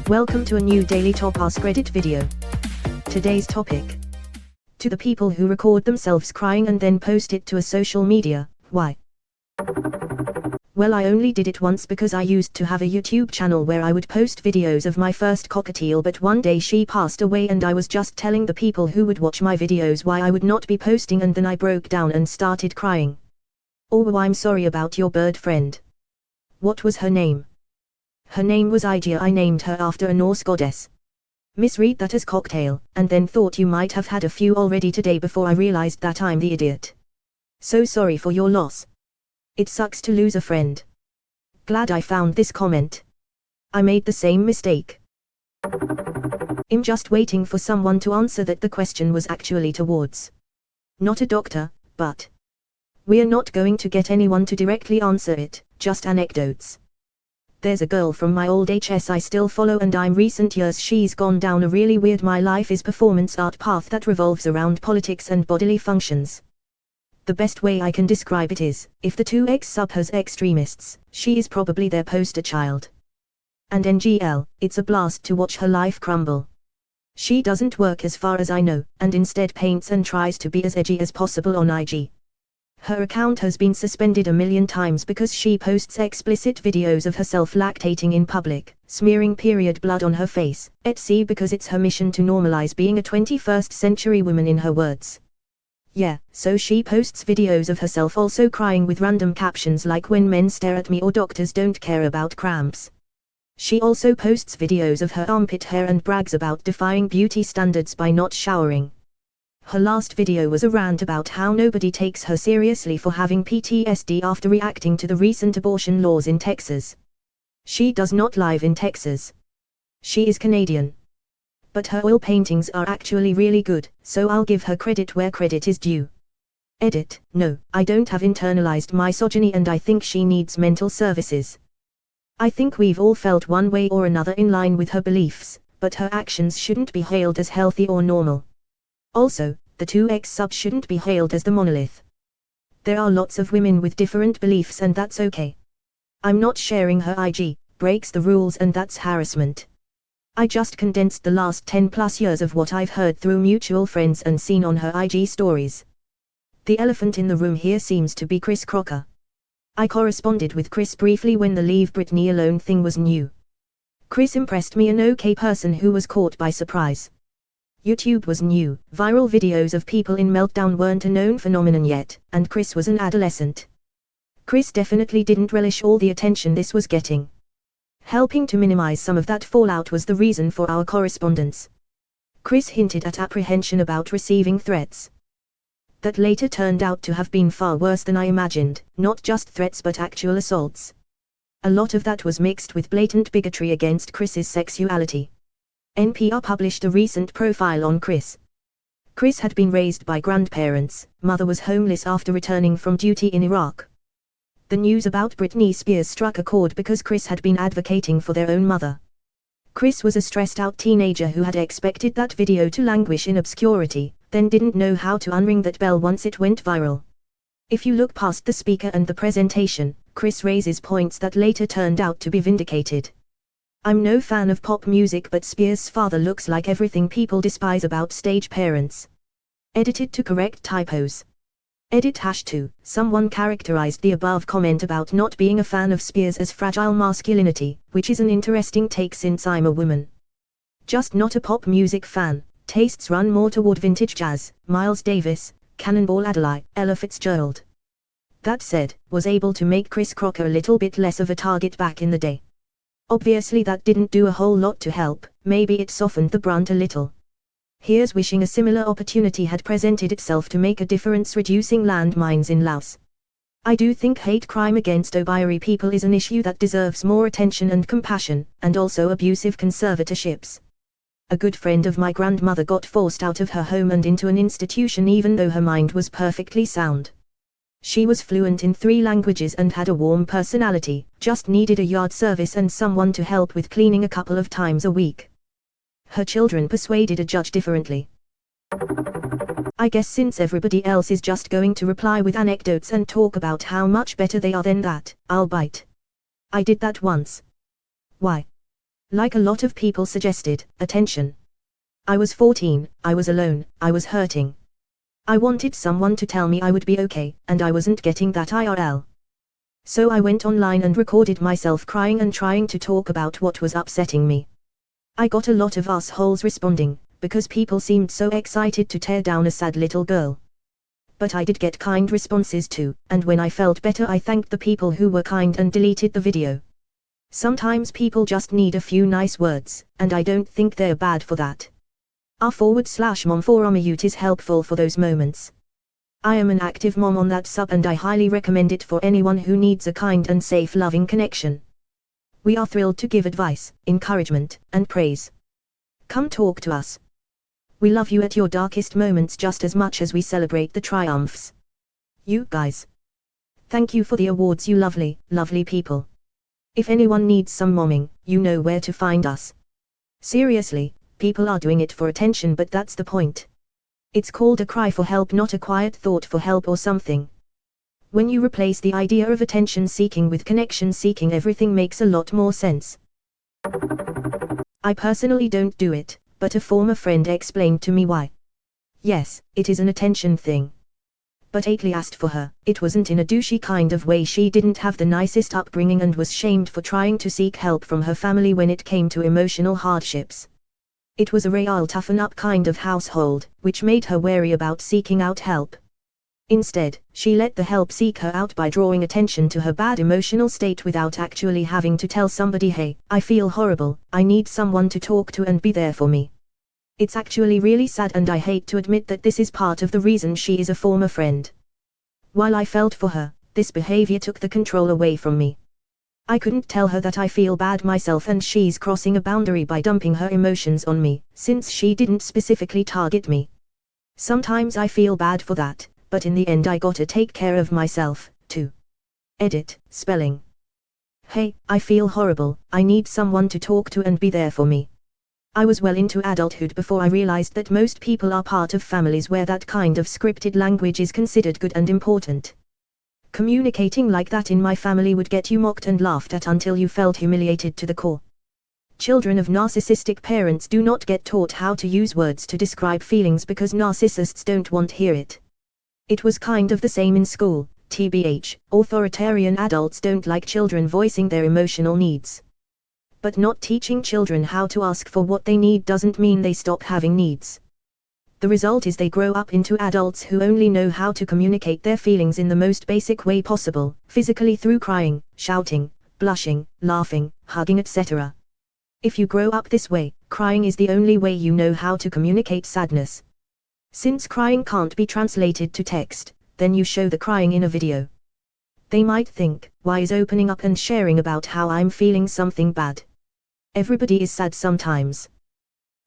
Welcome to a new daily top Askreddit video. Today's topic. To the people who record themselves crying and then post it to a social media, why? Well, I only did it once because I used to have a YouTube channel where I would post videos of my first cockatiel, but one day she passed away and I was just telling the people who would watch my videos why I would not be posting, and then I broke down and started crying. Oh, I'm sorry about your bird friend. What was her name? Her name was Igia. I named her after a Norse goddess. Misread that as cocktail, and then thought you might have had a few already today before I realized that I'm the idiot. So sorry for your loss. It sucks to lose a friend. Glad I found this comment. I made the same mistake. I'm just waiting for someone to answer that the question was actually towards. Not a doctor, but. We're not going to get anyone to directly answer it, just anecdotes. There's a girl from my old HS I still follow, and in recent years she's gone down a really weird my life is performance art path that revolves around politics and bodily functions. The best way I can describe it is, if the 2X sub has extremists, she is probably their poster child. And NGL, it's a blast to watch her life crumble. She doesn't work as far as I know, and instead paints and tries to be as edgy as possible on IG. Her account has been suspended a million times because she posts explicit videos of herself lactating in public, smearing period blood on her face, etc. because it's her mission to normalize being a 21st century woman, in her words. Yeah, so she posts videos of herself also crying with random captions like "when men stare at me" or "doctors don't care about cramps." She also posts videos of her armpit hair and brags about defying beauty standards by not showering. Her last video was a rant about how nobody takes her seriously for having PTSD after reacting to the recent abortion laws in Texas. She does not live in Texas. She is Canadian. But her oil paintings are actually really good, so I'll give her credit where credit is due. Edit: no, I don't have internalized misogyny, and I think she needs mental services. I think we've all felt one way or another in line with her beliefs, but her actions shouldn't be hailed as healthy or normal. Also, the 2X sub shouldn't be hailed as the monolith. There are lots of women with different beliefs, and that's okay. I'm not sharing her IG, breaks the rules, and that's harassment. I just condensed the last 10+ years of what I've heard through mutual friends and seen on her IG stories. The elephant in the room here seems to be Chris Crocker. I corresponded with Chris briefly when the "Leave Britney Alone" thing was new. Chris impressed me, an okay person who was caught by surprise. YouTube was new, viral videos of people in meltdown weren't a known phenomenon yet, and Chris was an adolescent. Chris definitely didn't relish all the attention this was getting. Helping to minimize some of that fallout was the reason for our correspondence. Chris hinted at apprehension about receiving threats. That later turned out to have been far worse than I imagined, not just threats but actual assaults. A lot of that was mixed with blatant bigotry against Chris's sexuality. NPR published a recent profile on Chris. Chris had been raised by grandparents, mother was homeless after returning from duty in Iraq. The news about Britney Spears struck a chord because Chris had been advocating for their own mother. Chris was a stressed-out teenager who had expected that video to languish in obscurity, then didn't know how to unring that bell once it went viral. If you look past the speaker and the presentation, Chris raises points that later turned out to be vindicated. I'm no fan of pop music, but Spears' father looks like everything people despise about stage parents. Edited to correct typos. Edit #2. Someone characterized the above comment about not being a fan of Spears as fragile masculinity, which is an interesting take since I'm a woman. Just not a pop music fan, tastes run more toward vintage jazz, Miles Davis, Cannonball Adderley, Ella Fitzgerald. That said, was able to make Chris Crocker a little bit less of a target back in the day. Obviously that didn't do a whole lot to help, maybe it softened the brunt a little. Here's wishing a similar opportunity had presented itself to make a difference reducing landmines in Laos. I do think hate crime against Obiari people is an issue that deserves more attention and compassion, and also abusive conservatorships. A good friend of my grandmother got forced out of her home and into an institution even though her mind was perfectly sound. She was fluent in 3 languages and had a warm personality, just needed a yard service and someone to help with cleaning a couple of times a week. Her children persuaded a judge differently. I guess since everybody else is just going to reply with anecdotes and talk about how much better they are than that, I'll bite. I did that once. Why? Like a lot of people suggested, attention. I was 14, I was alone, I was hurting. I wanted someone to tell me I would be okay, and I wasn't getting that IRL. So I went online and recorded myself crying and trying to talk about what was upsetting me. I got a lot of assholes responding, because people seemed so excited to tear down a sad little girl. But I did get kind responses too, and when I felt better I thanked the people who were kind and deleted the video. Sometimes people just need a few nice words, and I don't think they're bad for that. r/mom forum mute is helpful for those moments. I am an active mom on that sub and I highly recommend it for anyone who needs a kind and safe loving connection. We are thrilled to give advice, encouragement, and praise. Come talk to us. We love you at your darkest moments just as much as we celebrate the triumphs. You guys. Thank you for the awards, you lovely, lovely people. If anyone needs some momming, you know where to find us. Seriously, people are doing it for attention, but that's the point. It's called a cry for help, not a quiet thought for help or something. When you replace the idea of attention seeking with connection seeking, everything makes a lot more sense. I personally don't do it, but a former friend explained to me why. Yes, it is an attention thing. But Aitli asked for her, it wasn't in a douchey kind of way. She didn't have the nicest upbringing and was shamed for trying to seek help from her family when it came to emotional hardships. It was a real toughen up kind of household, which made her wary about seeking out help. Instead, she let the help seek her out by drawing attention to her bad emotional state without actually having to tell somebody, hey, I feel horrible, I need someone to talk to and be there for me. It's actually really sad, and I hate to admit that this is part of the reason she is a former friend. While I felt for her, this behavior took the control away from me. I couldn't tell her that I feel bad myself and she's crossing a boundary by dumping her emotions on me, since she didn't specifically target me. Sometimes I feel bad for that, but in the end I gotta take care of myself, too. Edit, spelling. Hey, I feel horrible, I need someone to talk to and be there for me. I was well into adulthood before I realized that most people are part of families where that kind of scripted language is considered good and important. Communicating like that in my family would get you mocked and laughed at until you felt humiliated to the core. Children of narcissistic parents do not get taught how to use words to describe feelings because narcissists don't want to hear it. It was kind of the same in school, TBH, authoritarian adults don't like children voicing their emotional needs. But not teaching children how to ask for what they need doesn't mean they stop having needs. The result is they grow up into adults who only know how to communicate their feelings in the most basic way possible, physically through crying, shouting, blushing, laughing, hugging, etc. If you grow up this way, crying is the only way you know how to communicate sadness. Since crying can't be translated to text, then you show the crying in a video. They might think, why is opening up and sharing about how I'm feeling something bad? Everybody is sad sometimes.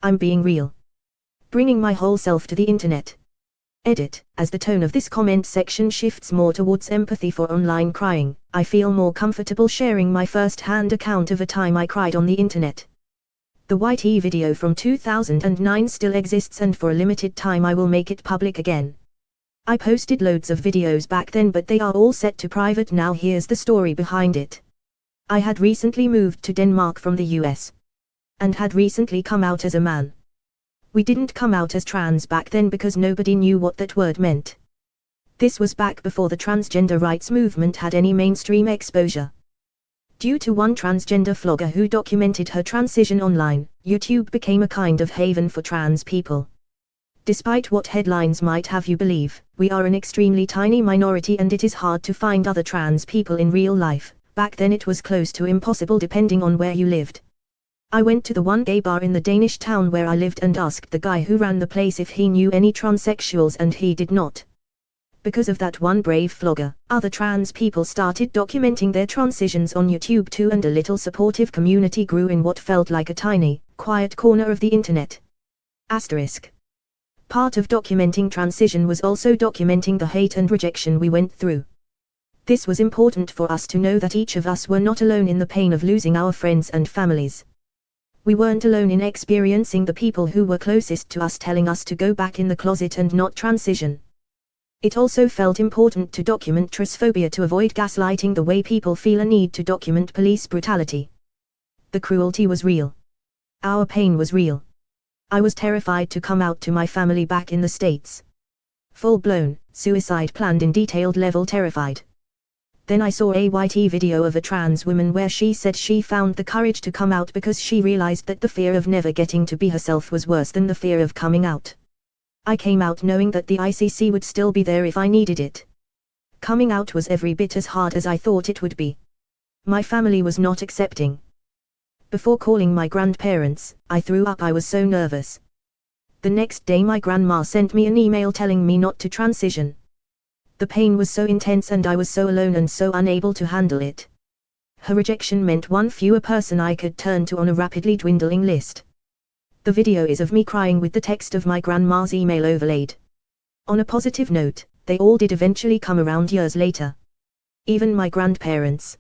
I'm being real. Bringing my whole self to the internet. Edit, as the tone of this comment section shifts more towards empathy for online crying, I feel more comfortable sharing my first-hand account of a time I cried on the internet. The YT video from 2009 still exists, and for a limited time I will make it public again. I posted loads of videos back then, but they are all set to private now. Here's the story behind it. I had recently moved to Denmark from the US. And had recently come out as a man. We didn't come out as trans back then because nobody knew what that word meant. This was back before the transgender rights movement had any mainstream exposure. Due to one transgender vlogger who documented her transition online, YouTube became a kind of haven for trans people. Despite what headlines might have you believe, we are an extremely tiny minority and it is hard to find other trans people in real life. Back then it was close to impossible depending on where you lived. I went to the one gay bar in the Danish town where I lived and asked the guy who ran the place if he knew any transsexuals, and he did not. Because of that one brave vlogger, other trans people started documenting their transitions on YouTube too, and a little supportive community grew in what felt like a tiny, quiet corner of the internet. Asterisk. Part of documenting transition was also documenting the hate and rejection we went through. This was important for us to know that each of us were not alone in the pain of losing our friends and families. We weren't alone in experiencing the people who were closest to us telling us to go back in the closet and not transition. It also felt important to document transphobia to avoid gaslighting the way people feel a need to document police brutality. The cruelty was real. Our pain was real. I was terrified to come out to my family back in the States. Full-blown, suicide planned in detailed level terrified. Then I saw a YT video of a trans woman where she said she found the courage to come out because she realized that the fear of never getting to be herself was worse than the fear of coming out. I came out knowing that the ICC would still be there if I needed it. Coming out was every bit as hard as I thought it would be. My family was not accepting. Before calling my grandparents, I threw up. I was so nervous. The next day my grandma sent me an email telling me not to transition. The pain was so intense and I was so alone and so unable to handle it. Her rejection meant one fewer person I could turn to on a rapidly dwindling list. The video is of me crying with the text of my grandma's email overlaid. On a positive note, they all did eventually come around years later. Even my grandparents.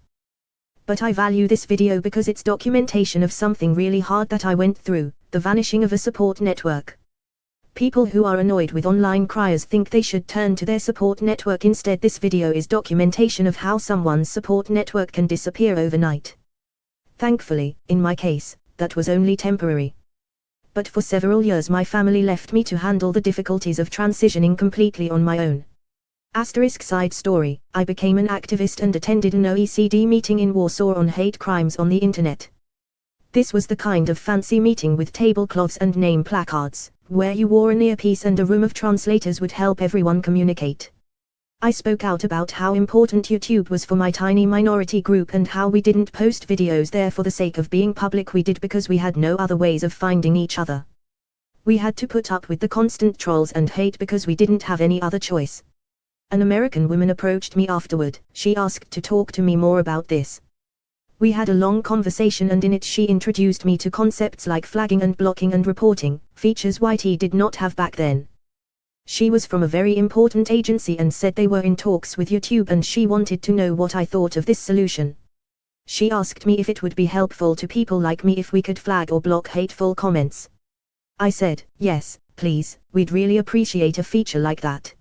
But I value this video because it's documentation of something really hard that I went through, the vanishing of a support network. People who are annoyed with online criers think they should turn to their support network instead. This video is documentation of how someone's support network can disappear overnight. Thankfully, in my case, that was only temporary. But for several years my family left me to handle the difficulties of transitioning completely on my own. Side story, I became an activist and attended an OECD meeting in Warsaw on hate crimes on the internet. This was the kind of fancy meeting with tablecloths and name placards, where you wore an earpiece and a room of translators would help everyone communicate. I spoke out about how important YouTube was for my tiny minority group and how we didn't post videos there for the sake of being public. We did because we had no other ways of finding each other. We had to put up with the constant trolls and hate because we didn't have any other choice. An American woman approached me afterward. She asked to talk to me more about this. We had a long conversation and in it she introduced me to concepts like flagging and blocking and reporting, features YT did not have back then. She was from a very important agency and said they were in talks with YouTube and she wanted to know what I thought of this solution. She asked me if it would be helpful to people like me if we could flag or block hateful comments. I said, yes, please, we'd really appreciate a feature like that.